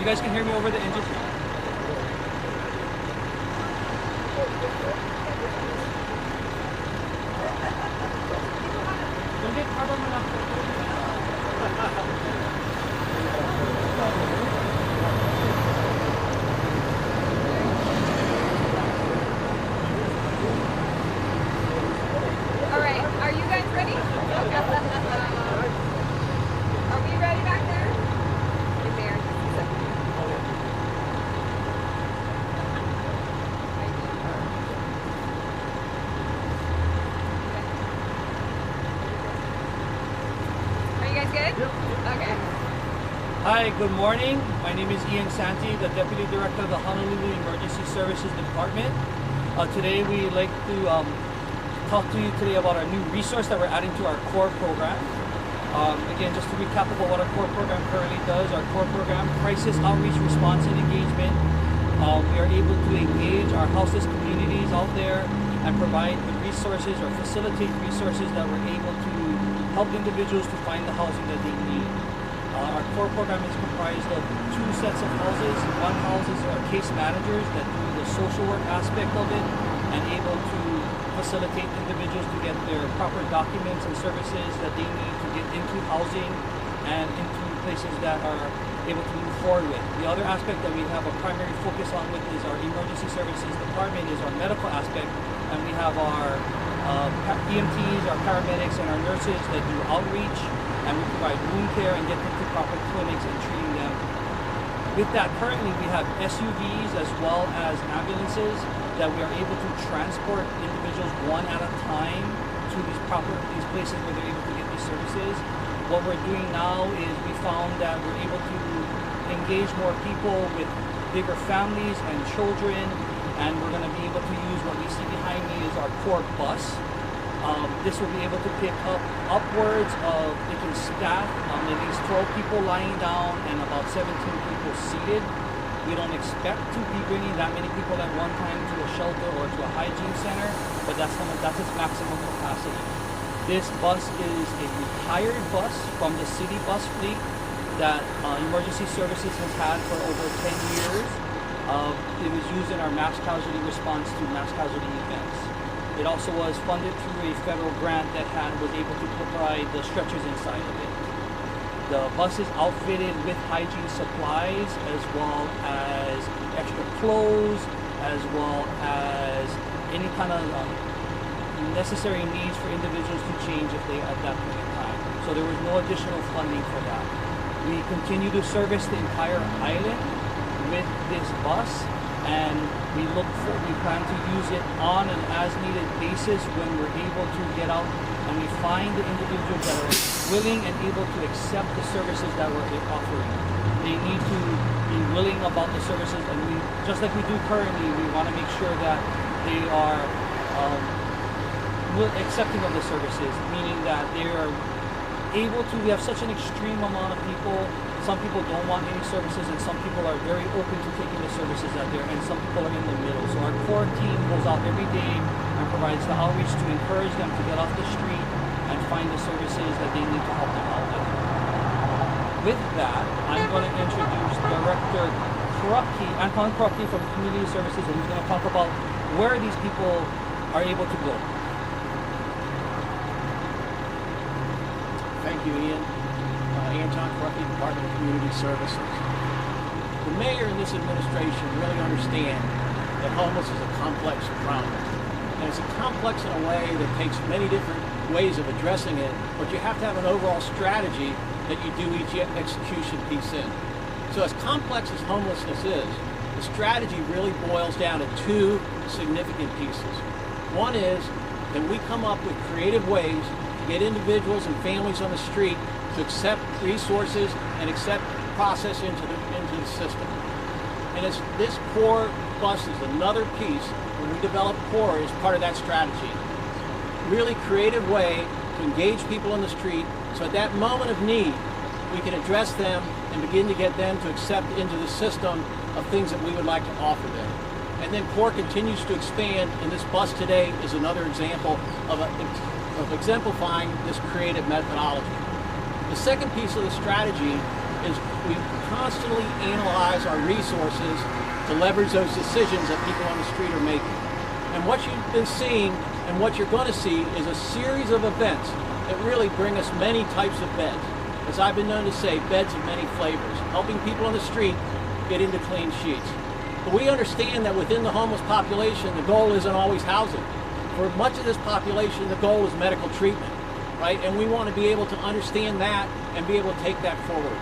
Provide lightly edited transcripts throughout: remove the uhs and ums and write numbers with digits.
You guys can hear me over the engine? All right, are you guys ready? Are we ready back there? You're there. Are you guys good? Yep. Okay. Hi, good morning. My name is Ian Santi, the Deputy Director of the Honolulu Emergency Services Department. Today we'd like to talk to you today about our new resource that we're adding to our core program. Again, just to recap about what our core program currently does, our core program, crisis outreach, response, and engagement. We are able to engage our houseless communities out there and provide the resources or facilitate resources that we're able to help individuals to find the housing that they need. Our core program is comprised of two sets of houses. One houses are case managers that do the social work aspect of it and able to facilitate individuals to get their proper documents and services that they need to get into housing and into places that are able to move forward with. The other aspect that we have a primary focus on with is our Emergency Services Department, is our medical aspect, and we have our EMTs, our paramedics, and our nurses that do outreach, and we provide wound care and get them to proper clinics and treating them. With that, currently we have SUVs as well as ambulances that we are able to transport individuals one at a time to these places where they're able to get these services. What we're doing now is we found that we're able to engage more people with bigger families and children, and we're going to be able to use what you see behind me is our core bus. This will be able to pick up upwards of, it can staff at least 12 people lying down and about 17 people seated. We don't expect to be bringing that many people at one time to a shelter or to a hygiene center, but that's its maximum capacity. This bus is a retired bus from the city bus fleet that Emergency Services has had for over 10 years. It was used in our mass casualty response to mass casualty events. It also was funded through a federal grant that was able to provide the stretchers inside of it. The bus is outfitted with hygiene supplies as well as extra clothes, as well as any kind of necessary needs for individuals to change if they at that point in time. So there was no additional funding for that. We continue to service the entire island with this bus, and we plan to use it on an as-needed basis when we're able to get out and we find the individuals that are willing and able to accept the services that we're offering. They need to be willing about the services, and we, just like we do currently, we want to make sure that they are accepting of the services, meaning that they are able to, we have such an extreme amount of people. Some people don't want any services, and some people are very open to taking the services out there, and some people are in the middle. So our core team goes out every day and provides the outreach to encourage them to get off the street and find the services that they need to help them out with. With that, I'm going to introduce Director Anton Krupke from Community Services, and he's going to talk about where these people are able to go. Thank you, Ian. Anton Krupke, Department of Community Services. The mayor and this administration really understand that homeless is a complex problem. And it's a complex in a way that takes many different ways of addressing it, but you have to have an overall strategy that you do each execution piece in. So as complex as homelessness is, the strategy really boils down to two significant pieces. One is that we come up with creative ways to get individuals and families on the street to accept resources and accept process into the system. And this core bus is another piece. When we develop core as part of that strategy, really creative way to engage people on the street, so at that moment of need we can address them and begin to get them to accept into the system of things that we would like to offer them. And then core continues to expand, and this bus today is another example of exemplifying this creative methodology. The second piece of the strategy is we constantly analyze our resources to leverage those decisions that people on the street are making. And what you've been seeing and what you're going to see is a series of events that really bring us many types of beds. As I've been known to say, beds of many flavors, helping people on the street get into clean sheets. But we understand that within the homeless population, the goal isn't always housing. For much of this population, the goal is medical treatment, right? And we want to be able to understand that and be able to take that forward.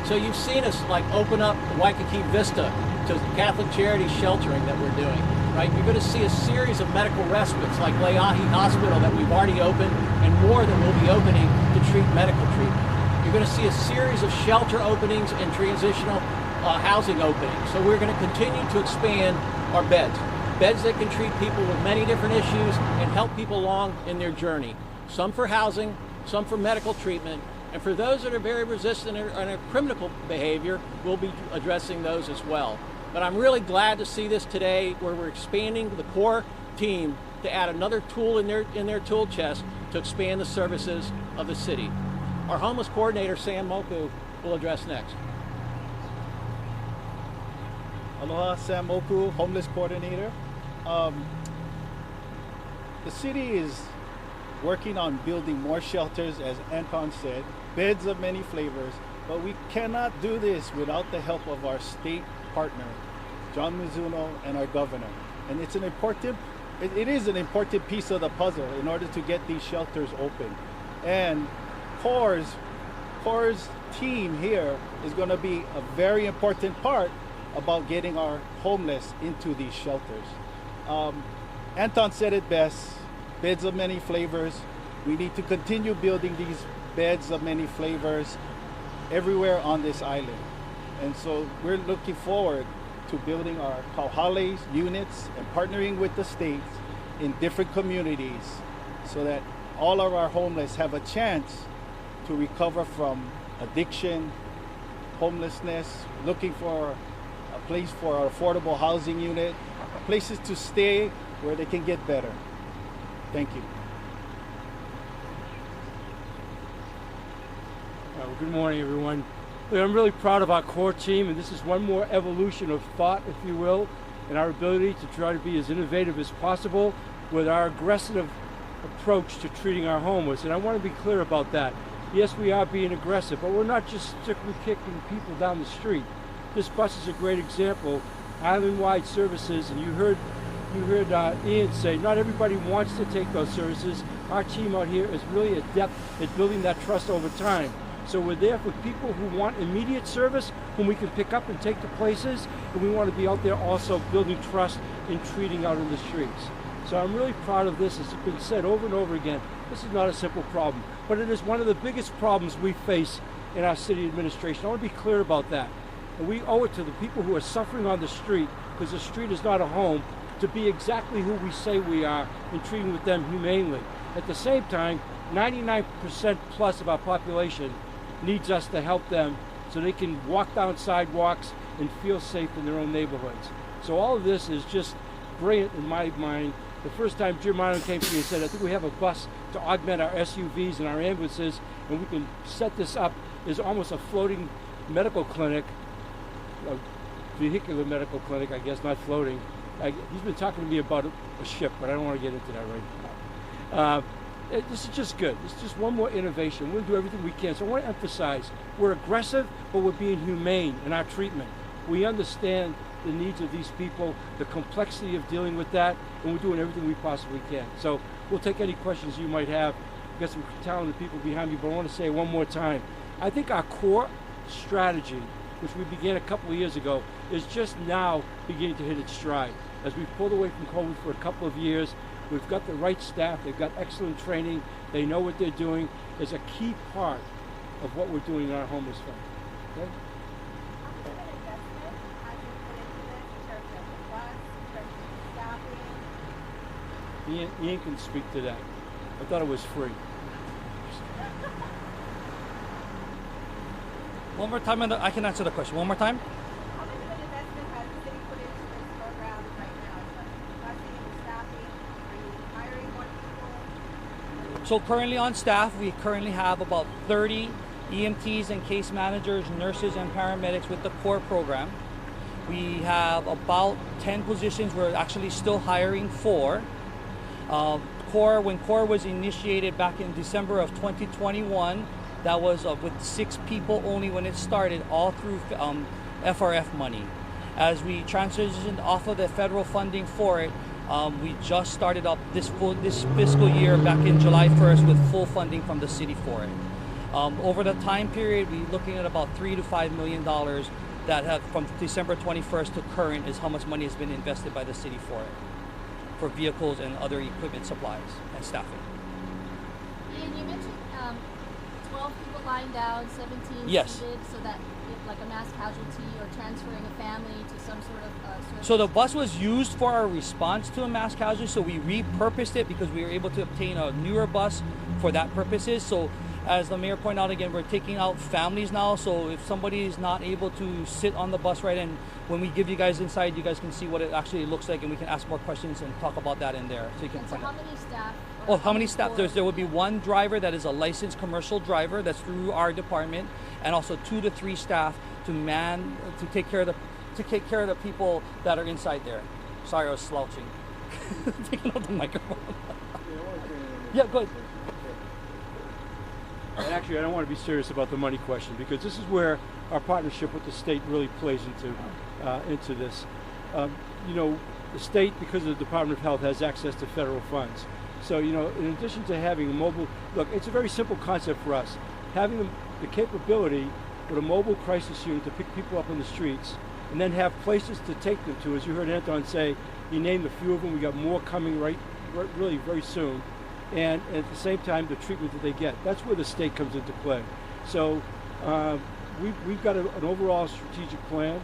So you've seen us like open up Waikiki Vista to Catholic Charities sheltering that we're doing, right? You're going to see a series of medical respites like Leahi Hospital that we've already opened and more that we'll be opening to treat medical treatment. You're going to see a series of shelter openings and transitional housing openings. So we're going to continue to expand our beds. Beds that can treat people with many different issues and help people along in their journey. Some for housing, some for medical treatment, and for those that are very resistant and are criminal behavior, we'll be addressing those as well. But I'm really glad to see this today where we're expanding the core team to add another tool in their tool chest to expand the services of the city. Our homeless coordinator, Sam Moku, will address next. Aloha, Sam Moku, homeless coordinator. The city is working on building more shelters, as Anton said, beds of many flavors, but we cannot do this without the help of our state partner, John Mizuno, and our governor. And it's an important, it is an important piece of the puzzle in order to get these shelters open. And CORE's team here is going to be a very important part about getting our homeless into these shelters. Anton said it best, beds of many flavors. We need to continue building these beds of many flavors everywhere on this island. And so we're looking forward to building our Kauhales units and partnering with the states in different communities so that all of our homeless have a chance to recover from addiction, homelessness, looking for a place for our affordable housing unit, places to stay where they can get better. Thank you. Good morning, everyone. I'm really proud of our core team, and this is one more evolution of thought, if you will, and our ability to try to be as innovative as possible with our aggressive approach to treating our homeless. And I want to be clear about that. Yes, we are being aggressive, but we're not just strictly kicking people down the street. This bus is a great example. Island-wide services, and you heard Ian say, not everybody wants to take those services. Our team out here is really adept at building that trust over time. So we're there for people who want immediate service, whom we can pick up and take to places, and we want to be out there also building trust and treating out in the streets. So I'm really proud of this. As has been said over and over again, this is not a simple problem, but it is one of the biggest problems we face in our city administration. I want to be clear about that. And we owe it to the people who are suffering on the street, because the street is not a home, to be exactly who we say we are and treating with them humanely. At the same time, 99% plus of our population needs us to help them so they can walk down sidewalks and feel safe in their own neighborhoods. So all of this is just brilliant in my mind. The first time Jim Martin came to me and said, I think we have a bus to augment our SUVs and our ambulances, and we can set this up as almost a floating medical clinic, a vehicular medical clinic, I guess, not floating. He's been talking to me about a ship, but I don't want to get into that right now. This is just good. It's just one more innovation. We'll do everything we can. So I want to emphasize, we're aggressive, but we're being humane in our treatment. We understand the needs of these people, the complexity of dealing with that, and we're doing everything we possibly can. So we'll take any questions you might have. We've got some talented people behind me, but I want to say one more time, I think our core strategy, which we began a couple of years ago, is just now beginning to hit its stride. As we've pulled away from COVID for a couple of years, we've got the right staff, they've got excellent training, they know what they're doing. It's a key part of what we're doing in our homeless fund. Okay? Ian can speak to that. I thought it was free. One more time, and I can answer the question. One more time. How much of an investment has the city put into this program right now? Is it busing and staffing? Are you hiring more people? So currently on staff, we currently have about 30 EMTs and case managers, nurses and paramedics with the CORE program. We have about 10 positions we're actually still hiring for. When CORE was initiated back in December of 2021, that was with 6 people only when it started, all through FRF money. As we transitioned off of the federal funding for it, we just started up this fiscal year back in July 1st with full funding from the city for it. Over the time period, we're looking at about $3 to $5 million that have, from December 21st to current, is how much money has been invested by the city for it, for vehicles and other equipment supplies and staffing. Ian, you mentioned 12 people lying down, 17 Yes. seated, so that if, like a mass casualty or transferring a family to some sort of service. So the bus was used for our response to a mass casualty, so we repurposed it because we were able to obtain a newer bus for that purposes. So as the mayor pointed out again, we're taking out families now, so if somebody is not able to sit on the bus right, and when we give you guys inside, you guys can see what it actually looks like, and we can ask more questions and talk about that in there, so you can And so find how out. many staff? Oh, how many staff? employees? There will be 1 driver that is a licensed commercial driver that's through our department, and also 2 to 3 staff to take care of the people that are inside there. Sorry, I was slouching. Taking out the microphone. Yeah, go ahead. And actually, I don't want to be serious about the money question, because this is where our partnership with the state really plays into this. You know, the state, because of the Department of Health, has access to federal funds. So, you know, in addition to having a mobile, look, it's a very simple concept for us. Having the capability with a mobile crisis unit to pick people up on the streets, and then have places to take them to. As you heard Anton say, he named a few of them. We got more coming really very soon. And at the same time, the treatment that they get. That's where the state comes into play. So we've got an overall strategic plan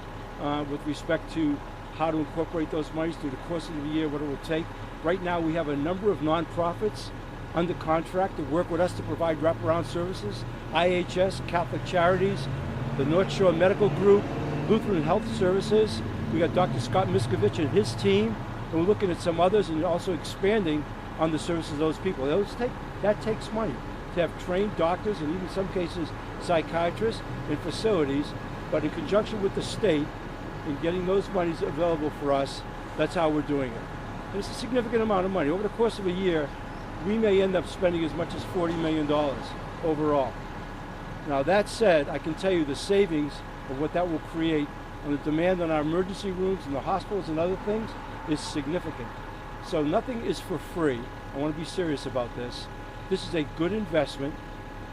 with respect to how to incorporate those monies through the course of the year, what it will take. Right now, we have a number of nonprofits under contract to work with us to provide wraparound services. IHS, Catholic Charities, the North Shore Medical Group, Lutheran Health Services. We got Dr. Scott Miskovich and his team, and we're looking at some others and also expanding on the services of those people. That takes money to have trained doctors and even in some cases psychiatrists in facilities, but in conjunction with the state in getting those monies available for us, that's how we're doing it. And it's a significant amount of money. Over the course of a year, we may end up spending as much as $40 million overall. Now that said, I can tell you the savings of what that will create on the demand on our emergency rooms and the hospitals and other things is significant. So nothing is for free. I want to be serious about this. This is a good investment,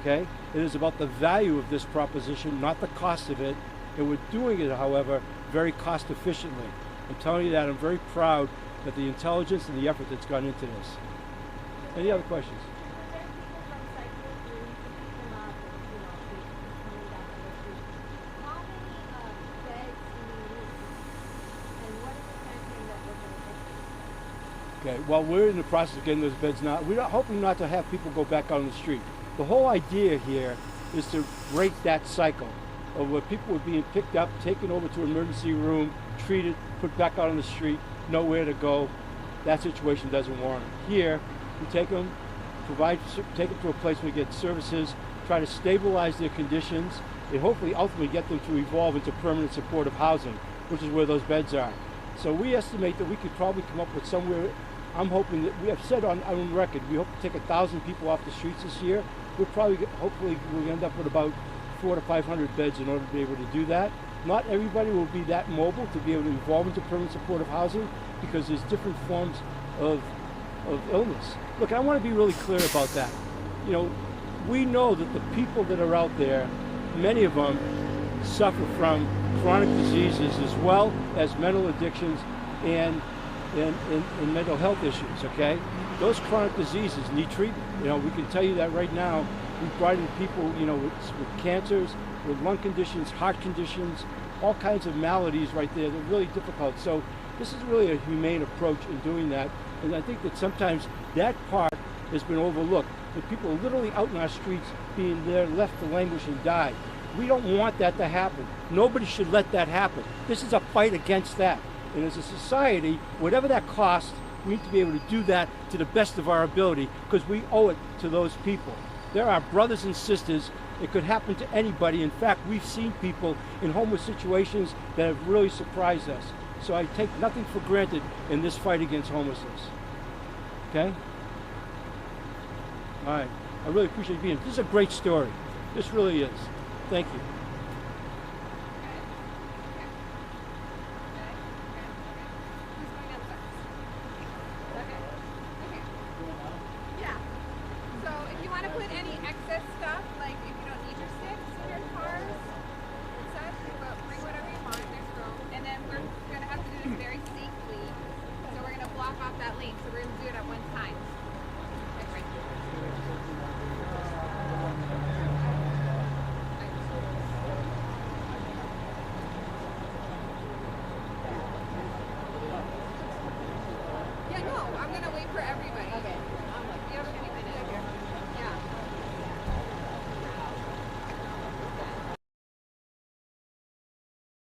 okay? It is about the value of this proposition, not the cost of it. And we're doing it, however, very cost efficiently. I'm telling you that. I'm very proud of the intelligence and the effort that's gone into this. Any other questions? Are there people from cycling where you can pick them up and, you know, they coming back on the street? How many beds do you need? And what is the time frame that we're going to get these? Okay, well, we're in the process of getting those beds now. We're not hoping not to have people go back out on the street. The whole idea here is to break that cycle of where people are being picked up, taken over to an emergency room, treated, put back out on the street, nowhere to go. That situation doesn't warrant it. Here, we take them, take them to a place where we get services, try to stabilize their conditions, and hopefully ultimately get them to evolve into permanent supportive housing, which is where those beds are. So we estimate that we could probably come up with somewhere, I'm hoping that, we have said on record, we hope to take 1,000 people off the streets this year. We'll probably, hopefully, we'll end up with about 400 to 500 beds in order to be able to do that. Not everybody will be that mobile to be able to evolve into permanent supportive housing because there's different forms of illness. Look, I want to be really clear about that. You know, we know that the people that are out there, many of them suffer from chronic diseases as well as mental addictions and mental health issues, okay? Those chronic diseases need treatment. You know, we can tell you that right now. We've brought in people, you know, with cancers, with lung conditions, heart conditions, all kinds of maladies right there. They're really difficult. So this is really a humane approach in doing that. And I think that sometimes that part has been overlooked. The people are literally out in our streets being there left to languish and die. We don't want that to happen. Nobody should let that happen. This is a fight against that. And as a society, whatever that costs, we need to be able to do that to the best of our ability because we owe it to those people. They're our brothers and sisters It could happen to anybody. In fact, we've seen people in homeless situations that have really surprised us. So I take nothing for granted in this fight against homelessness. Okay? All right. I really appreciate you being here. This is a great story. This really is. Thank you. Yeah. So if you want to put any excess stuff, like if you don't need your sticks in your cars, and such, but bring whatever you want. There's room. And then we're gonna have to do this very safely. So we're gonna block off that lane. So we're gonna do it at one time. That's right. Yeah, no, I'm gonna wait for everybody. Okay.